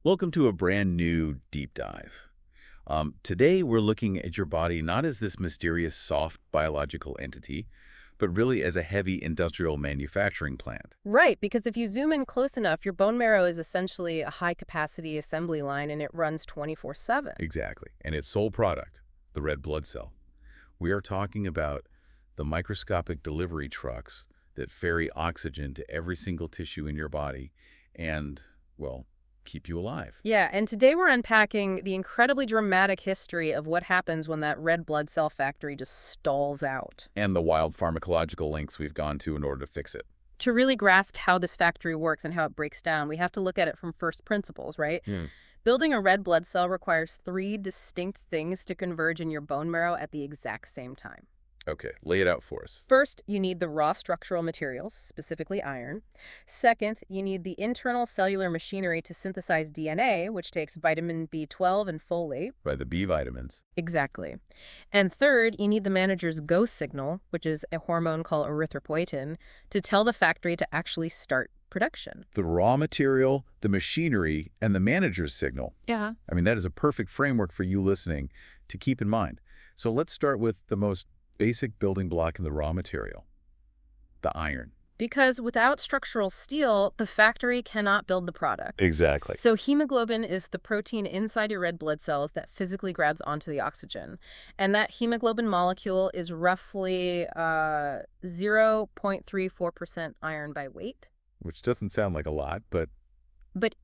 Welcome to a brand new deep dive. Today we're looking at your body not as this mysterious soft biological entity, but really as a heavy industrial manufacturing plant. Right, because if you zoom in close enough, your bone marrow is essentially a high-capacity assembly line and it runs 24/7. Exactly. And its sole product, the red blood cell. We are talking about the microscopic delivery trucks that ferry oxygen to every single tissue in your body and, well, keep you alive. Yeah, and today we're unpacking the incredibly dramatic history of what happens when that red blood cell factory just stalls out. And the wild pharmacological lengths we've gone to in order to fix it. To really grasp how this factory works and how it breaks down, we have to look at it from first principles, right? Building a red blood cell requires three distinct things to converge in your bone marrow at the exact same time. Okay, lay it out for us. First, you need the raw structural materials, specifically iron. Second, you need the internal cellular machinery to synthesize DNA, which takes vitamin B12 and folate. By the B vitamins. Exactly. And third, you need the manager's go signal, which is a hormone called erythropoietin, to tell the factory to actually start production. The raw material, the machinery, and the manager's signal. Yeah. I mean, that is a perfect framework for you listening to keep in mind. So let's start with the most basic building block in the raw material, the iron. Because without structural steel, the factory cannot build the product. Exactly. So hemoglobin is the protein inside your red blood cells that physically grabs onto the oxygen. And that hemoglobin molecule is roughly 0.34% iron by weight. Which doesn't sound like a lot, but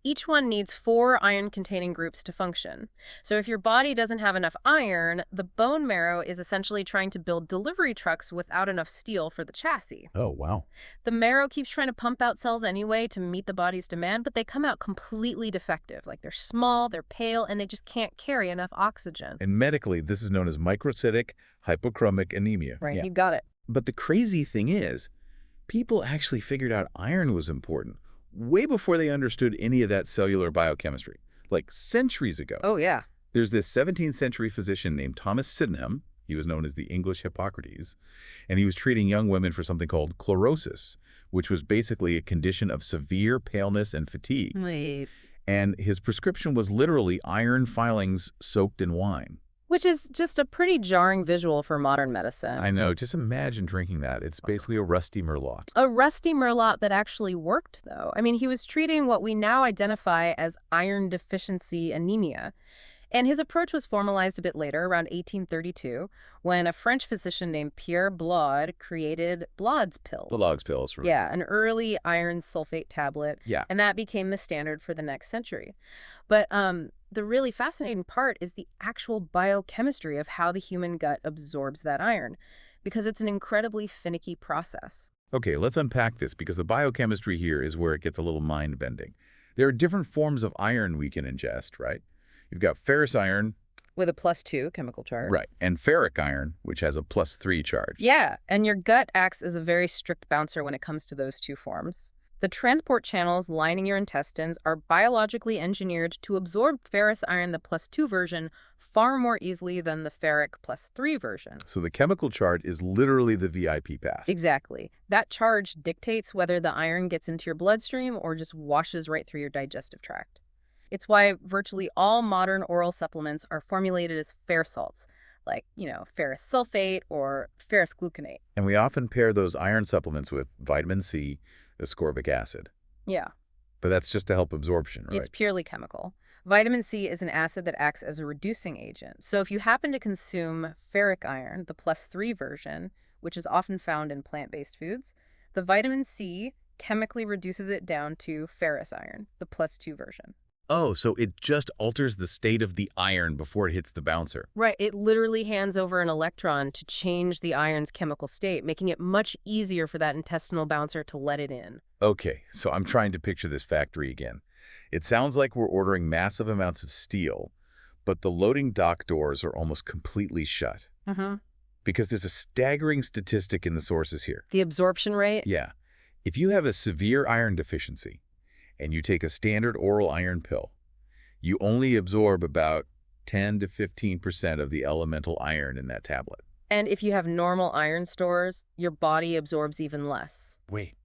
each one needs 4 iron-containing groups to function. So if your body doesn't have enough iron, the bone marrow is essentially trying to build delivery trucks without enough steel for the chassis. oh, wow. The marrow keeps trying to pump out cells anyway to meet the body's demand, but they come out completely defective. Like they're small, they're pale, and they just can't carry enough oxygen. And medically, this is known as microcytic hypochromic anemia. Right, Yeah. you got it. But the crazy thing is, people actually figured out iron was important way before they understood any of that cellular biochemistry, like centuries ago. Oh, yeah. There's this 17th century physician named Thomas Sydenham. He was known as the English Hippocrates, and he was treating young women for something called chlorosis, which was basically a condition of severe paleness and fatigue. Wait. And his prescription was literally iron filings soaked in wine. Which is just a pretty jarring visual for modern medicine. I know. Just imagine drinking that. It's basically a rusty merlot. A rusty merlot that actually worked, though. I mean, he was treating what we now identify as iron deficiency anemia. And his approach was formalized a bit later, around 1832, when a French physician named Pierre Blaude created Blaude's pill. The logs pills. Right? Yeah, an early iron sulfate tablet. Yeah. And that became the standard for the next century. But the really fascinating part is the actual biochemistry of how the human gut absorbs that iron, because it's an incredibly finicky process. Okay, let's unpack this, because the biochemistry here is where it gets a little mind-bending. There are different forms of iron we can ingest, right? You've got ferrous iron. With a +2 chemical charge. Right, and ferric iron, which has a +3 charge. Yeah, and your gut acts as a very strict bouncer when it comes to those two forms. The transport channels lining your intestines are biologically engineered to absorb ferrous iron, the +2 version, far more easily than the ferric +3 version. So the chemical charge is literally the VIP path. Exactly. That charge dictates whether the iron gets into your bloodstream or just washes right through your digestive tract. It's why virtually all modern oral supplements are formulated as ferrous salts, like, ferrous sulfate or ferrous gluconate. And we often pair those iron supplements with vitamin C, ascorbic acid. Yeah. But that's just to help absorption, right? It's purely chemical. Vitamin C is an acid that acts as a reducing agent. So if you happen to consume ferric iron, the +3 version, which is often found in plant-based foods, the vitamin C chemically reduces it down to ferrous iron, the +2 version. Oh, so it just alters the state of the iron before it hits the bouncer. Right. It literally hands over an electron to change the iron's chemical state, making it much easier for that intestinal bouncer to let it in. Okay, so I'm trying to picture this factory again. It sounds like we're ordering massive amounts of steel, but the loading dock doors are almost completely shut. Because there's a staggering statistic in the sources here. The absorption rate? Yeah. If you have a severe iron deficiency, and you take a standard oral iron pill, you only absorb about 10 to 15% of the elemental iron in that tablet. And if you have normal iron stores, your body absorbs even less. Wait,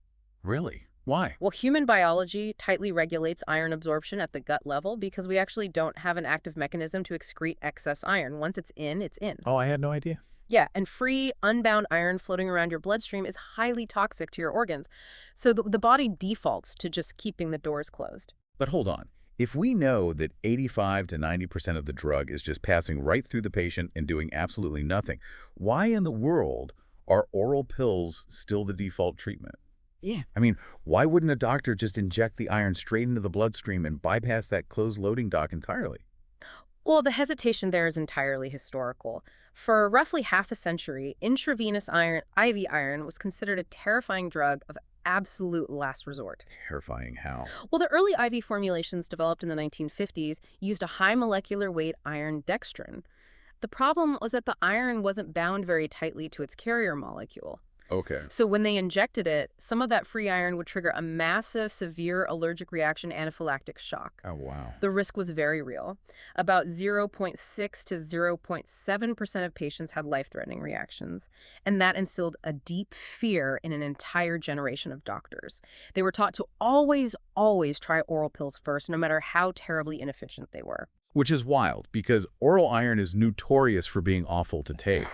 really? Why? Well, human biology tightly regulates iron absorption at the gut level because we actually don't have an active mechanism to excrete excess iron. Once it's in, it's in. Oh, I had no idea. Yeah, and free, unbound iron floating around your bloodstream is highly toxic to your organs. So the body defaults to just keeping the doors closed. But hold on. If we know that 85 to 90% of the drug is just passing right through the patient and doing absolutely nothing, why in the world are oral pills still the default treatment? Yeah. I mean, why wouldn't a doctor just inject the iron straight into the bloodstream and bypass that closed loading dock entirely? Well, the hesitation there is entirely historical. For roughly half a century, intravenous iron, IV iron, was considered a terrifying drug of absolute last resort. Terrifying how? Well, the early IV formulations developed in the 1950s used a high molecular weight iron dextrin. The problem was that the iron wasn't bound very tightly to its carrier molecule. Okay. So when they injected it, some of that free iron would trigger a massive, severe allergic reaction, anaphylactic shock. Oh, wow. The risk was very real. About 0.6 to 0.7% of patients had life-threatening reactions, and that instilled a deep fear in an entire generation of doctors. They were taught to always, always try oral pills first, no matter how terribly inefficient they were. Which is wild, because oral iron is notorious for being awful to take.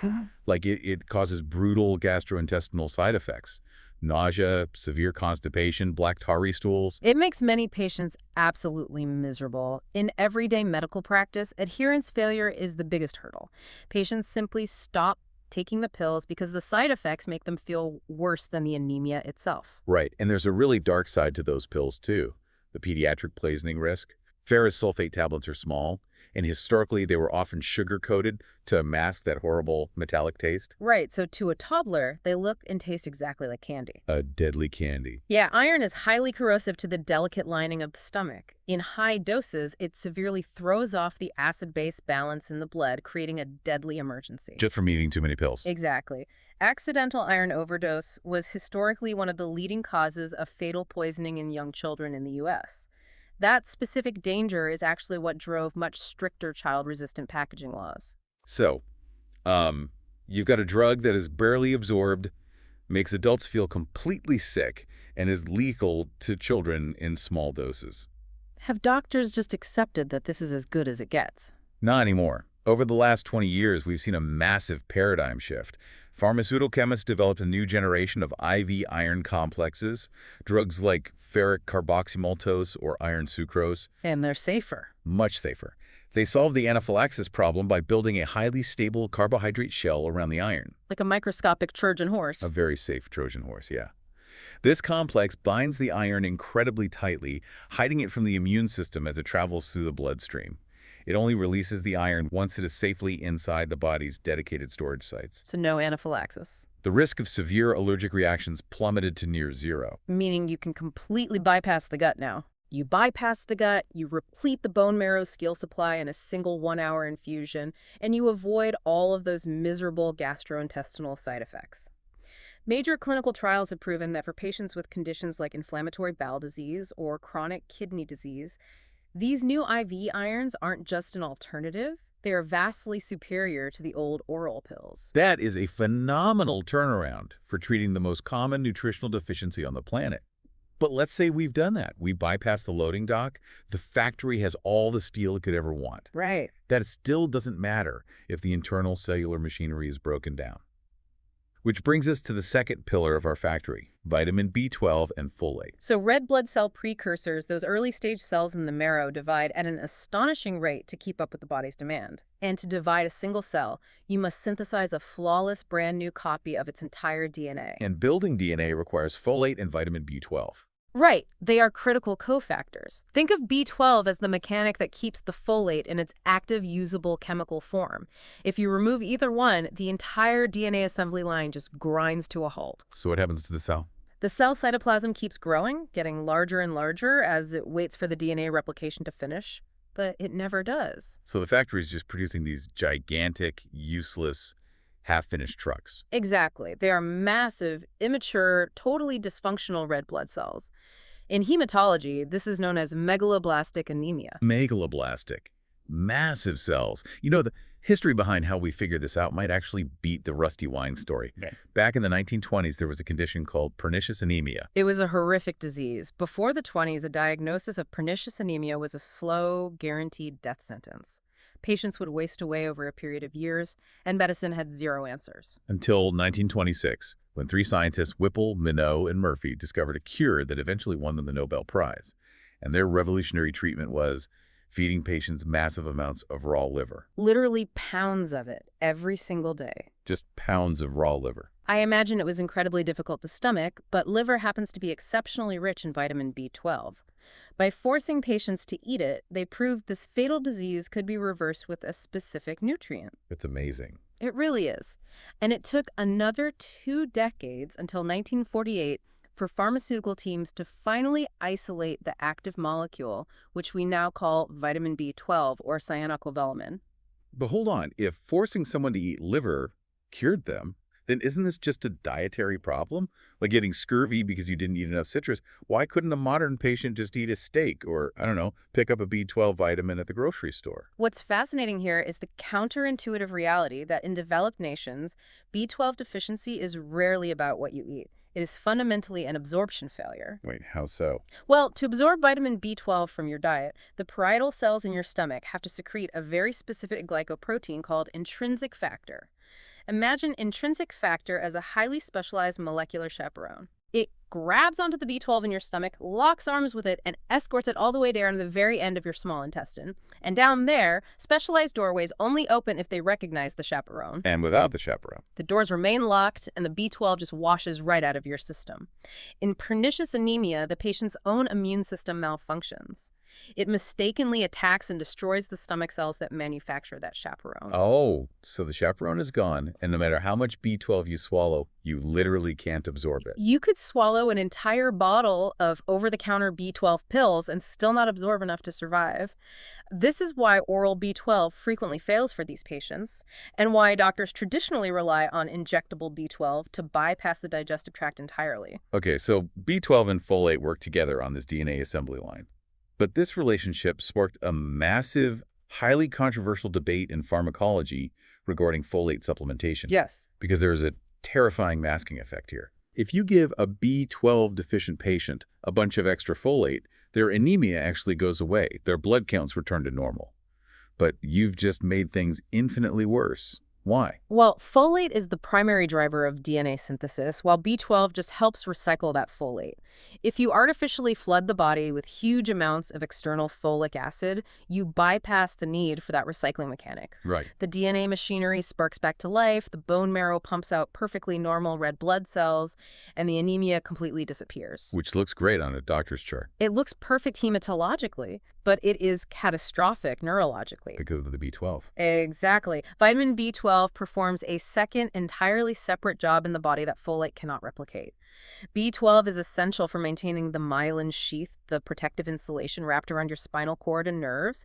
Like, it causes brutal gastrointestinal side effects. Nausea, severe constipation, black tarry stools. It makes many patients absolutely miserable. In everyday medical practice, adherence failure is the biggest hurdle. Patients simply stop taking the pills because the side effects make them feel worse than the anemia itself. Right, and there's a really dark side to those pills, too. The pediatric poisoning risk. Ferrous sulfate tablets are small, and historically they were often sugar-coated to mask that horrible metallic taste. Right, so to a toddler, they look and taste exactly like candy. A deadly candy. Yeah, iron is highly corrosive to the delicate lining of the stomach. In high doses, it severely throws off the acid-base balance in the blood, creating a deadly emergency. Just from eating too many pills. Exactly. Accidental iron overdose was historically one of the leading causes of fatal poisoning in young children in the U.S. That specific danger is actually what drove much stricter child-resistant packaging laws. So, you've got a drug that is barely absorbed, makes adults feel completely sick, and is lethal to children in small doses. Have doctors just accepted that this is as good as it gets? Not anymore. Over the last 20 years, we've seen a massive paradigm shift. Pharmaceutical chemists developed a new generation of IV iron complexes, drugs like ferric carboxymaltose or iron sucrose. And they're safer. Much safer. They solved the anaphylaxis problem by building a highly stable carbohydrate shell around the iron. Like a microscopic Trojan horse. A very safe Trojan horse, yeah. This complex binds the iron incredibly tightly, hiding it from the immune system as it travels through the bloodstream. It only releases the iron once it is safely inside the body's dedicated storage sites. So no anaphylaxis. The risk of severe allergic reactions plummeted to near zero. Meaning you can completely bypass the gut now. You bypass the gut, you replete the bone marrow's skill supply in a single 1-hour infusion, and you avoid all of those miserable gastrointestinal side effects. Major clinical trials have proven that for patients with conditions like inflammatory bowel disease or chronic kidney disease, these new IV irons aren't just an alternative, they are vastly superior to the old oral pills. That is a phenomenal turnaround for treating the most common nutritional deficiency on the planet. But let's say we've done that. We bypassed the loading dock. The factory has all the steel it could ever want. Right. That still doesn't matter if the internal cellular machinery is broken down. Which brings us to the second pillar of our factory, vitamin B12 and folate. So red blood cell precursors, those early-stage cells in the marrow, divide at an astonishing rate to keep up with the body's demand. And to divide a single cell, you must synthesize a flawless, brand-new copy of its entire DNA. And building DNA requires folate and vitamin B12. Right. They are critical cofactors. Think of B12 as the mechanic that keeps the folate in its active, usable chemical form. If you remove either one, the entire DNA assembly line just grinds to a halt. So what happens to the cell? The cell cytoplasm keeps growing, getting larger and larger as it waits for the DNA replication to finish, but it never does. So the factory is just producing these gigantic, useless, half-finished trucks. Exactly. They are massive, immature, totally dysfunctional red blood cells. In hematology, this is known as megaloblastic anemia. Megaloblastic. Massive cells. You know, History behind how we figured this out might actually beat the rusty wine story. Okay. Back in the 1920s, there was a condition called pernicious anemia. It was a horrific disease. Before the 20s, a diagnosis of pernicious anemia was a slow, guaranteed death sentence. Patients would waste away over a period of years, and medicine had zero answers. Until 1926, when three scientists, Whipple, Minot, and Murphy, discovered a cure that eventually won them the Nobel Prize. And their revolutionary treatment was feeding patients massive amounts of raw liver. Literally pounds of it every single day. Just pounds of raw liver. I imagine it was incredibly difficult to stomach, but liver happens to be exceptionally rich in vitamin B12. By forcing patients to eat it, they proved this fatal disease could be reversed with a specific nutrient. It's amazing. It really is. And it took another 2 decades until 1948 for pharmaceutical teams to finally isolate the active molecule, which we now call vitamin B12 or cyanocobalamin. But hold on, if forcing someone to eat liver cured them, then isn't this just a dietary problem? Like getting scurvy because you didn't eat enough citrus? Why couldn't a modern patient just eat a steak or, I don't know, pick up a B12 vitamin at the grocery store? What's fascinating here is the counterintuitive reality that in developed nations, B12 deficiency is rarely about what you eat. It is fundamentally an absorption failure. Wait, how so? Well, to absorb vitamin B12 from your diet, the parietal cells in your stomach have to secrete a very specific glycoprotein called intrinsic factor. Imagine intrinsic factor as a highly specialized molecular chaperone. It grabs onto the B12 in your stomach, locks arms with it, and escorts it all the way down to the very end of your small intestine. And down there, specialized doorways only open if they recognize the chaperone. And without the chaperone. The doors remain locked, and the B12 just washes right out of your system. In pernicious anemia, the patient's own immune system malfunctions. It mistakenly attacks and destroys the stomach cells that manufacture that chaperone. Oh, so the chaperone is gone, and no matter how much B12 you swallow, you literally can't absorb it. You could swallow an entire bottle of over-the-counter B12 pills and still not absorb enough to survive. This is why oral B12 frequently fails for these patients, and why doctors traditionally rely on injectable B12 to bypass the digestive tract entirely. Okay, so B12 and folate work together on this DNA assembly line. But this relationship sparked a massive, highly controversial debate in pharmacology regarding folate supplementation. Yes. Because there's a terrifying masking effect here. If you give a B12 deficient patient a bunch of extra folate, their anemia actually goes away. Their blood counts return to normal. But you've just made things infinitely worse. Why? Well, folate is the primary driver of DNA synthesis, while B12 just helps recycle that folate. If you artificially flood the body with huge amounts of external folic acid, you bypass the need for that recycling mechanic. Right. The DNA machinery sparks back to life, the bone marrow pumps out perfectly normal red blood cells, and the anemia completely disappears. Which looks great on a doctor's chart. It looks perfect hematologically, but it is catastrophic neurologically. Because of the B12. Exactly. Vitamin B12 performs a second, entirely separate job in the body that folate cannot replicate. B12 is essential for maintaining the myelin sheath, the protective insulation wrapped around your spinal cord and nerves.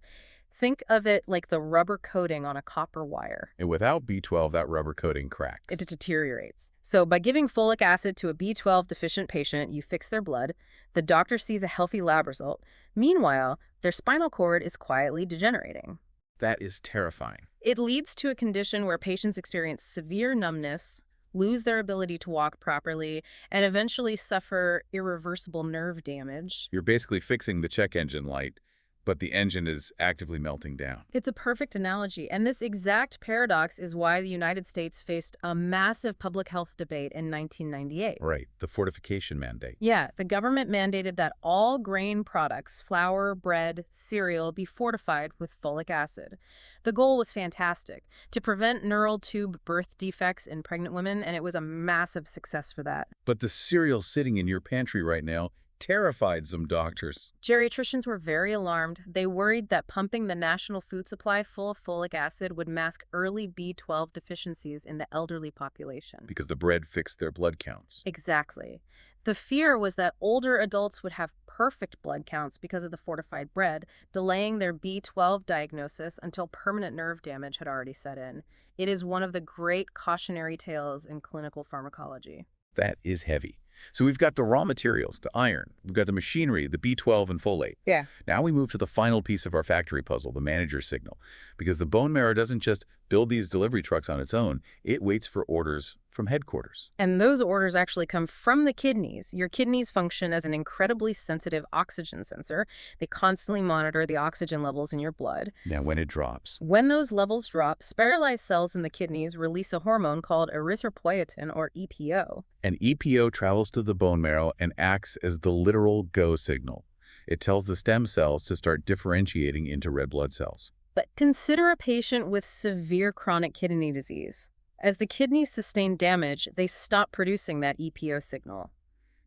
Think of it like the rubber coating on a copper wire. And without B12, that rubber coating cracks. It deteriorates. So by giving folic acid to a B12 deficient patient, you fix their blood. The doctor sees a healthy lab result. Meanwhile, their spinal cord is quietly degenerating. That is terrifying. It leads to a condition where patients experience severe numbness, lose their ability to walk properly, and eventually suffer irreversible nerve damage. You're basically fixing the check engine light, but the engine is actively melting down. It's a perfect analogy, and this exact paradox is why the United States faced a massive public health debate in 1998. Right, the fortification mandate. Yeah, the government mandated that all grain products, flour, bread, cereal, be fortified with folic acid. The goal was fantastic, to prevent neural tube birth defects in pregnant women, and it was a massive success for that. But the cereal sitting in your pantry right now terrified some doctors. Geriatricians were very alarmed. They worried that pumping the national food supply full of folic acid would mask early B12 deficiencies in the elderly population. Because the bread fixed their blood counts. Exactly. The fear was that older adults would have perfect blood counts because of the fortified bread, delaying their B12 diagnosis until permanent nerve damage had already set in. It is one of the great cautionary tales in clinical pharmacology. That is heavy. So we've got the raw materials, the iron, we've got the machinery, the B12 and folate. Yeah. Now we move to the final piece of our factory puzzle, the manager signal, because the bone marrow doesn't just build these delivery trucks on its own, it waits for orders from headquarters. And those orders actually come from the kidneys. Your kidneys function as an incredibly sensitive oxygen sensor. They constantly monitor the oxygen levels in your blood. Now when it drops, When those levels drop, spiralized cells in the kidneys release a hormone called erythropoietin, or EPO. an EPO travels to the bone marrow and acts as the literal go signal. It tells the stem cells to start differentiating into red blood cells. But consider a patient with severe chronic kidney disease. As the kidneys sustain damage, they stop producing that EPO signal.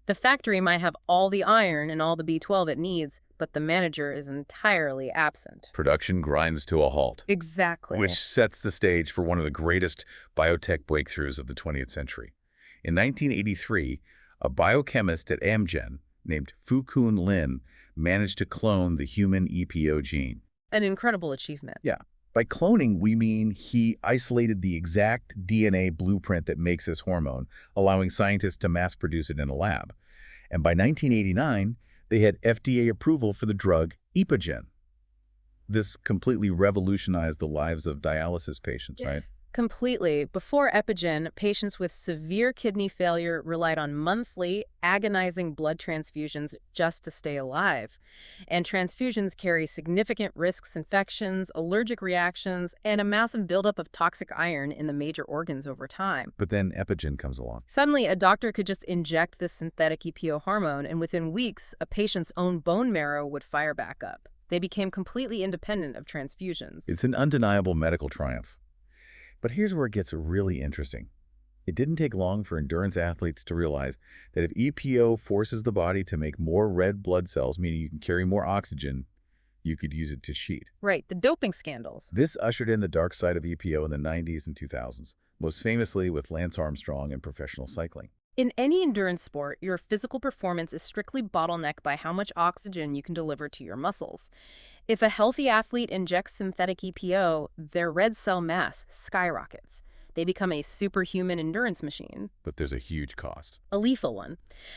The factory might have all the iron and all the B12 it needs, but the manager is entirely absent. Production grinds to a halt, Exactly. which sets the stage for one of the greatest biotech breakthroughs of the 20th century. In 1983, a biochemist at Amgen named Fu-Kun Lin managed to clone the human EPO gene. An incredible achievement. Yeah. By cloning, we mean he isolated the exact DNA blueprint that makes this hormone, allowing scientists to mass produce it in a lab. And by 1989, they had FDA approval for the drug Epogen. This completely revolutionized the lives of dialysis patients, right? Completely. Before Epogen, patients with severe kidney failure relied on monthly, agonizing blood transfusions just to stay alive. And transfusions carry significant risks, infections, allergic reactions, and a massive buildup of toxic iron in the major organs over time. But then Epogen comes along. Suddenly, a doctor could just inject this synthetic EPO hormone, and within weeks, a patient's own bone marrow would fire back up. They became completely independent of transfusions. It's an undeniable medical triumph. But here's where it gets really interesting. It didn't take long for endurance athletes to realize that if EPO forces the body to make more red blood cells, meaning you can carry more oxygen, you could use it to cheat. Right, the doping scandals. This ushered in the dark side of EPO in the 90s and 2000s, most famously with Lance Armstrong and professional cycling. In any endurance sport, your physical performance is strictly bottlenecked by how much oxygen you can deliver to your muscles. If a healthy athlete injects synthetic EPO, their red cell mass skyrockets. They become a superhuman endurance machine. But there's a huge cost. A lethal one.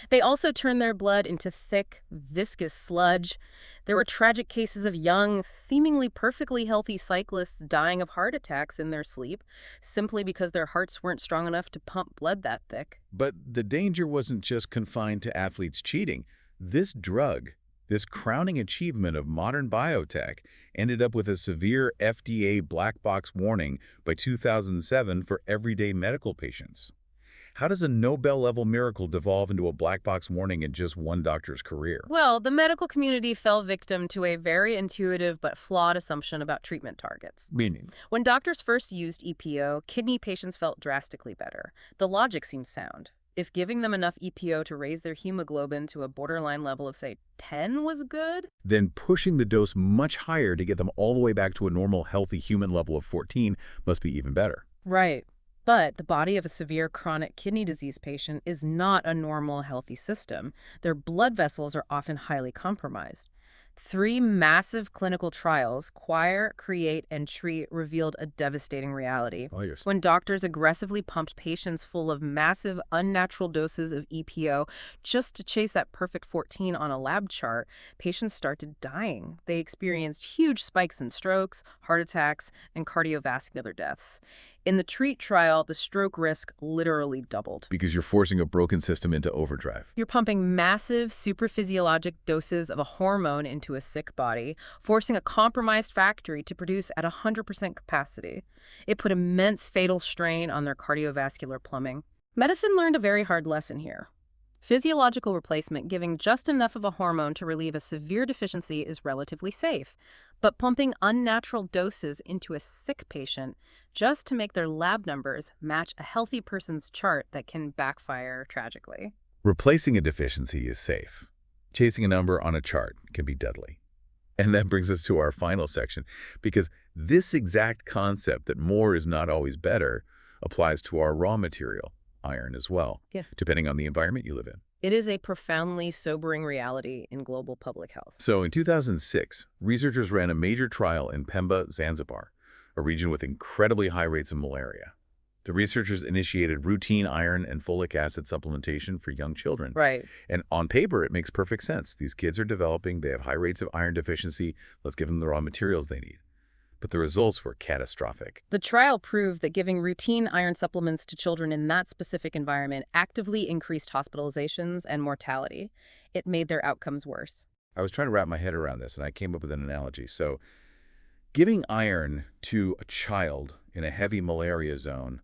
They also turn their blood into thick, viscous sludge. There were tragic cases of young, seemingly perfectly healthy cyclists dying of heart attacks in their sleep, simply because their hearts weren't strong enough to pump blood that thick. But the danger wasn't just confined to athletes cheating. This drug, this crowning achievement of modern biotech, ended up with a severe FDA black box warning by 2007 for everyday medical patients. How does a Nobel-level miracle devolve into a black box warning in just one doctor's career? Well, the medical community fell victim to a very intuitive but flawed assumption about treatment targets. Meaning? When doctors first used EPO, kidney patients felt drastically better. The logic seemed sound. If giving them enough EPO to raise their hemoglobin to a borderline level of, say, 10 was good, Then pushing the dose much higher to get them all the way back to a normal, healthy human level of 14 must be even better. right. But the body of a severe chronic kidney disease patient is not a normal, healthy system. Their blood vessels are often highly compromised. 3 massive clinical trials, Choir, Create, and Treat, revealed a devastating reality. Oh, you're... When doctors aggressively pumped patients full of massive, unnatural doses of EPO just to chase that perfect 14 on a lab chart, patients started dying. They experienced huge spikes in strokes, heart attacks, and cardiovascular deaths. In the Treat trial, the stroke risk literally doubled. Because you're forcing a broken system into overdrive. You're pumping massive supraphysiologic doses of a hormone into a sick body, forcing a compromised factory to produce at 100% capacity. It put immense fatal strain on their cardiovascular plumbing. Medicine learned a very hard lesson here. Physiological replacement, giving just enough of a hormone to relieve a severe deficiency, is relatively safe. But pumping unnatural doses into a sick patient just to make their lab numbers match a healthy person's chart, that can backfire tragically. Replacing a deficiency is safe. Chasing a number on a chart can be deadly. And that brings us to our final section, because this exact concept that more is not always better applies to our raw material, iron, as well, depending on the environment you live in. It is a profoundly sobering reality in global public health. So in 2006, researchers ran a major trial in Pemba, Zanzibar, a region with incredibly high rates of malaria. The researchers initiated routine iron and folic acid supplementation for young children. Right. And on paper, it makes perfect sense. These kids are developing, they have high rates of iron deficiency, let's give them the raw materials they need. But the results were catastrophic. The trial proved that giving routine iron supplements to children in that specific environment actively increased hospitalizations and mortality. It made their outcomes worse. I was trying to wrap my head around this, and I came up with an analogy. So, giving iron to a child in a heavy malaria zone,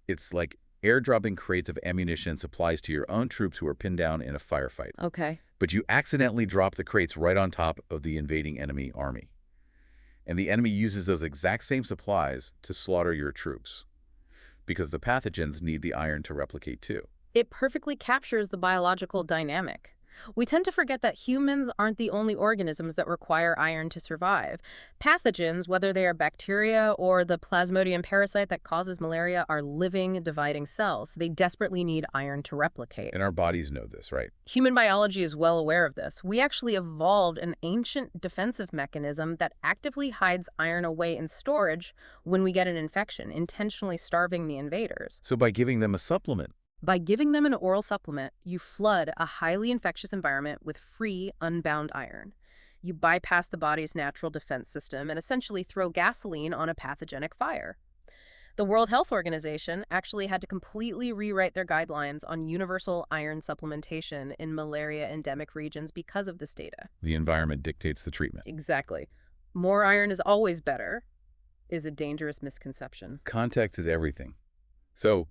it's like airdropping crates of ammunition and supplies to your own troops who are pinned down in a firefight. Okay. But you accidentally drop the crates right on top of the invading enemy army. And the enemy uses those exact same supplies to slaughter your troops because the pathogens need the iron to replicate too. It perfectly captures the biological dynamic. We tend to forget that humans aren't the only organisms that require iron to survive. Pathogens, whether they are bacteria or the plasmodium parasite that causes malaria, are living, dividing cells. They desperately need iron to replicate. And our bodies know this, right? Human biology is well aware of this. We actually evolved an ancient defensive mechanism that actively hides iron away in storage when we get an infection, intentionally starving the invaders. So by giving them a supplement. By giving them an oral supplement, you flood a highly infectious environment with free, unbound iron. You bypass the body's natural defense system and essentially throw gasoline on a pathogenic fire. The World Health Organization actually had to completely rewrite their guidelines on universal iron supplementation in malaria endemic regions because of this data. The environment dictates the treatment. Exactly. More iron is always better is a dangerous misconception. Context is everything. So,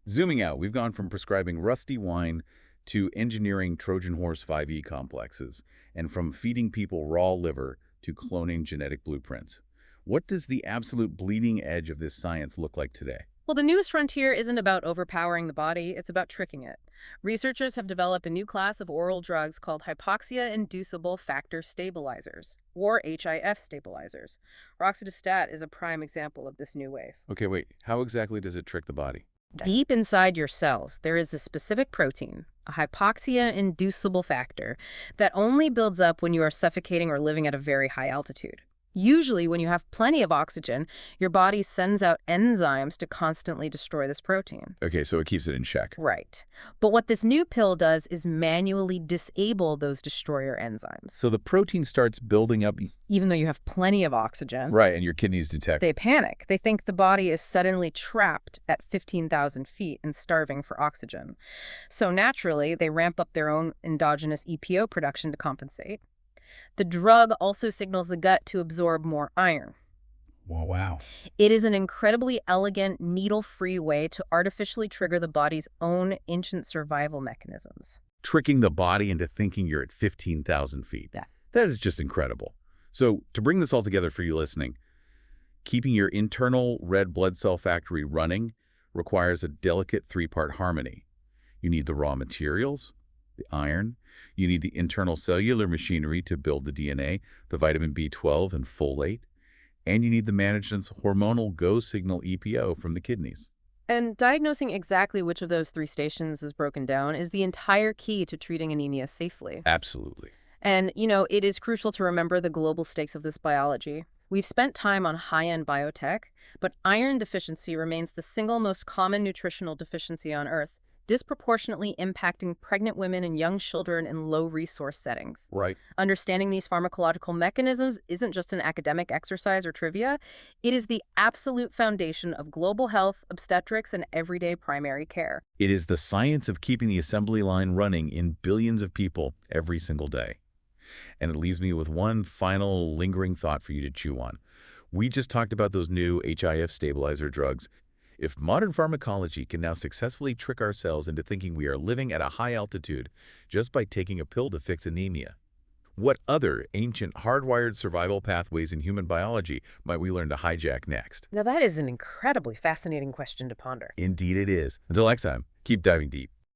zooming out, we've gone from prescribing rusty wine to engineering Trojan horse 5e complexes, and from feeding people raw liver to cloning genetic blueprints. What does the absolute bleeding edge of this science look like today? Well, the newest frontier isn't about overpowering the body, it's about tricking it. Researchers have developed a new class of oral drugs called hypoxia-inducible factor stabilizers, or HIF stabilizers. Roxadustat is a prime example of this new wave. Okay, wait, how exactly does it trick the body? Deep inside your cells, there is a specific protein, a hypoxia-inducible factor, that only builds up when you are suffocating or living at a very high altitude. Usually, when you have plenty of oxygen, your body sends out enzymes to constantly destroy this protein. Okay, so it keeps it in check. Right. But what this new pill does is manually disable those destroyer enzymes. So the protein starts building up. Even though you have plenty of oxygen, Right, and your kidneys detect. they panic. They think the body is suddenly trapped at 15,000 feet and starving for oxygen. So naturally, they ramp up their own endogenous EPO production to compensate. The drug also signals the gut to absorb more iron. Whoa, wow. It is an incredibly elegant, needle-free way to artificially trigger the body's own ancient survival mechanisms. Tricking the body into thinking you're at 15,000 feet. Yeah. That is just incredible. So to bring this all together for you listening, keeping your internal red blood cell factory running requires a delicate three-part harmony. You need the raw materials, the iron, you need the internal cellular machinery to build the DNA, the vitamin B12 and folate, and you need the management's hormonal go signal EPO from the kidneys. And diagnosing exactly which of those three stations is broken down is the entire key to treating anemia safely. Absolutely. And, it is crucial to remember the global stakes of this biology. We've spent time on high-end biotech, but iron deficiency remains the single most common nutritional deficiency on Earth, disproportionately impacting pregnant women and young children in low-resource settings. Right. Understanding these pharmacological mechanisms isn't just an academic exercise or trivia. It is the absolute foundation of global health, obstetrics, and everyday primary care. It is the science of keeping the assembly line running in billions of people every single day. And it leaves me with one final lingering thought for you to chew on. We just talked about those new HIF stabilizer drugs. If modern pharmacology can now successfully trick ourselves into thinking we are living at a high altitude just by taking a pill to fix anemia, what other ancient hardwired survival pathways in human biology might we learn to hijack next? Now that is an incredibly fascinating question to ponder. Indeed it is. Until next time, keep diving deep.